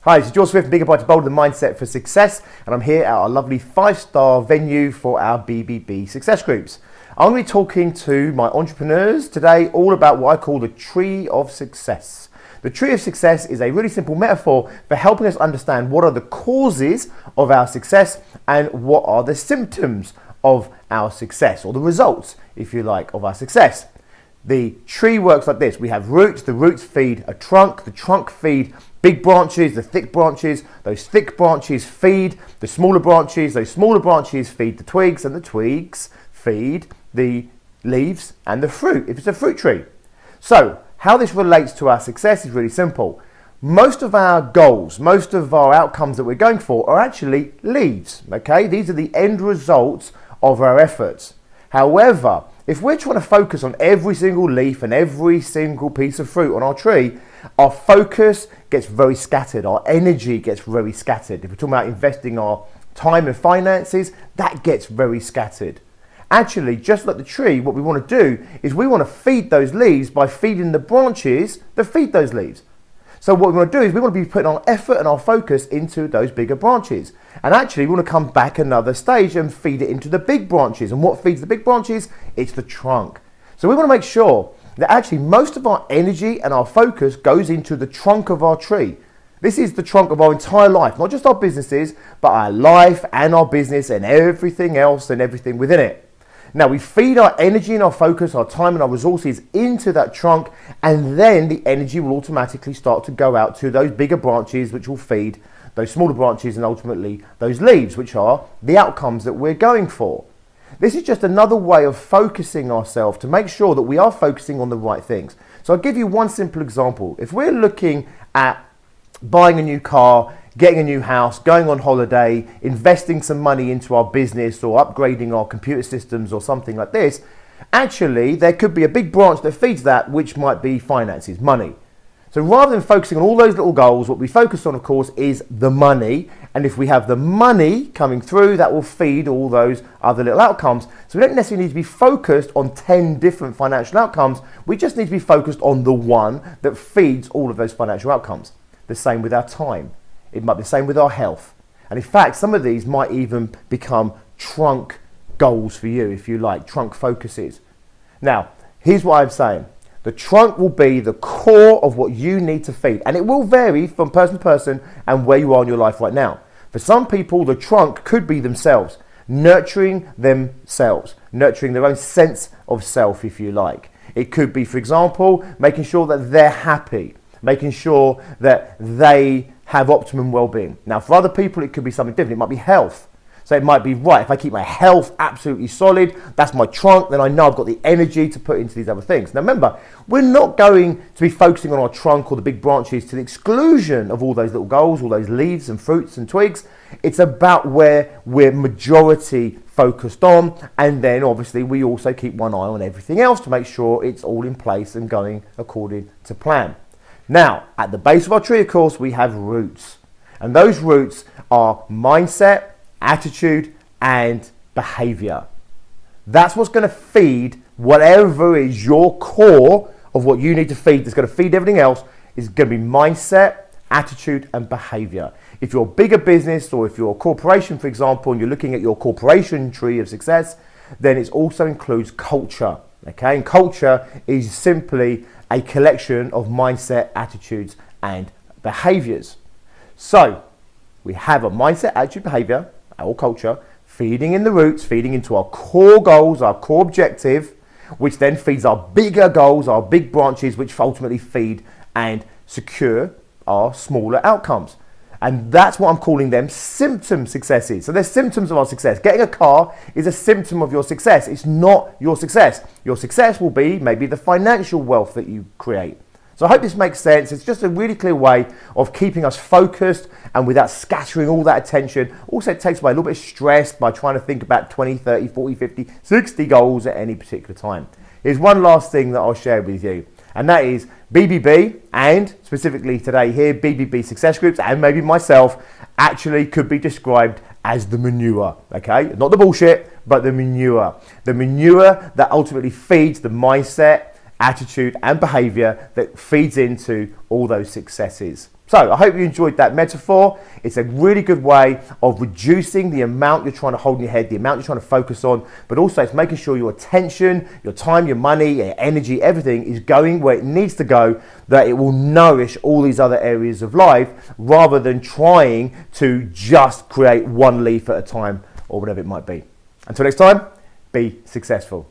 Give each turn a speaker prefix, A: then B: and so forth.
A: Hi, this is George Swift, Bigger Brighter Bolder, the Mindset for Success, and I'm here at our lovely 5-star venue for our BBB success groups. I'm going to be talking to my entrepreneurs today all about what I call the tree of success. The tree of success is a really simple metaphor for helping us understand what are the causes of our success and what are the symptoms of our success, or the results, if you like, of our success. The tree works like this. We have roots. The roots feed a trunk. The trunk feed big branches, the thick branches. Those thick branches feed the smaller branches. Those smaller branches feed the twigs, and the twigs feed the leaves and the fruit, if it's a fruit tree. So how this relates to our success is really simple. Most of our goals, most of our outcomes that we're going for are actually leaves, okay? These are the end results of our efforts. However, if we're trying to focus on every single leaf and every single piece of fruit on our tree, our focus gets very scattered, our energy gets very scattered. If we're talking about investing our time and finances, that gets very scattered. Actually, just like the tree, what we want to do is we want to feed those leaves by feeding the branches that feed those leaves. So what we want to do is we want to be putting our effort and our focus into those bigger branches. And actually, we want to come back another stage and feed it into the big branches. And what feeds the big branches? It's the trunk. So we want to make sure that actually most of our energy and our focus goes into the trunk of our tree. This is the trunk of our entire life, not just our businesses, but our life and our business and everything else and everything within it. Now, we feed our energy and our focus, our time and our resources into that trunk, and then the energy will automatically start to go out to those bigger branches, which will feed those smaller branches and ultimately those leaves, which are the outcomes that we're going for. This is just another way of focusing ourselves to make sure that we are focusing on the right things. So I'll give you one simple example. If we're looking at buying a new car, getting a new house, going on holiday, investing some money into our business or upgrading our computer systems or something like this, actually there could be a big branch that feeds that, which might be finances, money. So rather than focusing on all those little goals, what we focus on, of course, is the money. And if we have the money coming through, that will feed all those other little outcomes. So we don't necessarily need to be focused on 10 different financial outcomes. We just need to be focused on the one that feeds all of those financial outcomes. The same with our time. It might be the same with our health. And in fact, some of these might even become trunk goals for you, if you like, trunk focuses. Now, here's what I'm saying. The trunk will be the core of what you need to feed. And it will vary from person to person and where you are in your life right now. For some people, the trunk could be themselves, nurturing themselves, nurturing their own sense of self, if you like. It could be, for example, making sure that they're happy, making sure that they have optimum well-being. Now, for other people, it could be something different. It might be health. So it might be, right, if I keep my health absolutely solid, that's my trunk, then I know I've got the energy to put into these other things. Now remember, we're not going to be focusing on our trunk or the big branches to the exclusion of all those little goals, all those leaves and fruits and twigs. It's about where we're majority focused on, and then obviously we also keep one eye on everything else to make sure it's all in place and going according to plan. Now, at the base of our tree, of course, we have roots. And those roots are mindset, attitude, and behavior. That's what's going to feed whatever is your core of what you need to feed, that's going to feed everything else, is going to be mindset, attitude, and behavior. If you're a bigger business or if you're a corporation, for example, and you're looking at your corporation tree of success, then it also includes culture. Okay, and culture is simply a collection of mindset, attitudes, and behaviors. So we have a mindset, attitude, behavior, our culture, feeding in the roots, feeding into our core goals, our core objective, which then feeds our bigger goals, our big branches, which ultimately feed and secure our smaller outcomes. And that's what I'm calling them symptom successes. So they're symptoms of our success. Getting a car is a symptom of your success. It's not your success. Your success will be maybe the financial wealth that you create. So I hope this makes sense. It's just a really clear way of keeping us focused and without scattering all that attention. Also, it takes away a little bit of stress by trying to think about 20, 30, 40, 50, 60 goals at any particular time. Here's one last thing that I'll share with you, and that is BBB, and specifically today here, BBB success groups, and maybe myself, actually could be described as the manure, okay? Not the bullshit, but the manure. The manure that ultimately feeds the mindset, attitude and behavior that feeds into all those successes. So I hope you enjoyed that metaphor. It's a really good way of reducing the amount you're trying to hold in your head, the amount you're trying to focus on, but also it's making sure your attention, your time, your money, your energy, everything is going where it needs to go, that it will nourish all these other areas of life rather than trying to just create one leaf at a time or whatever it might be. Until next time, be successful.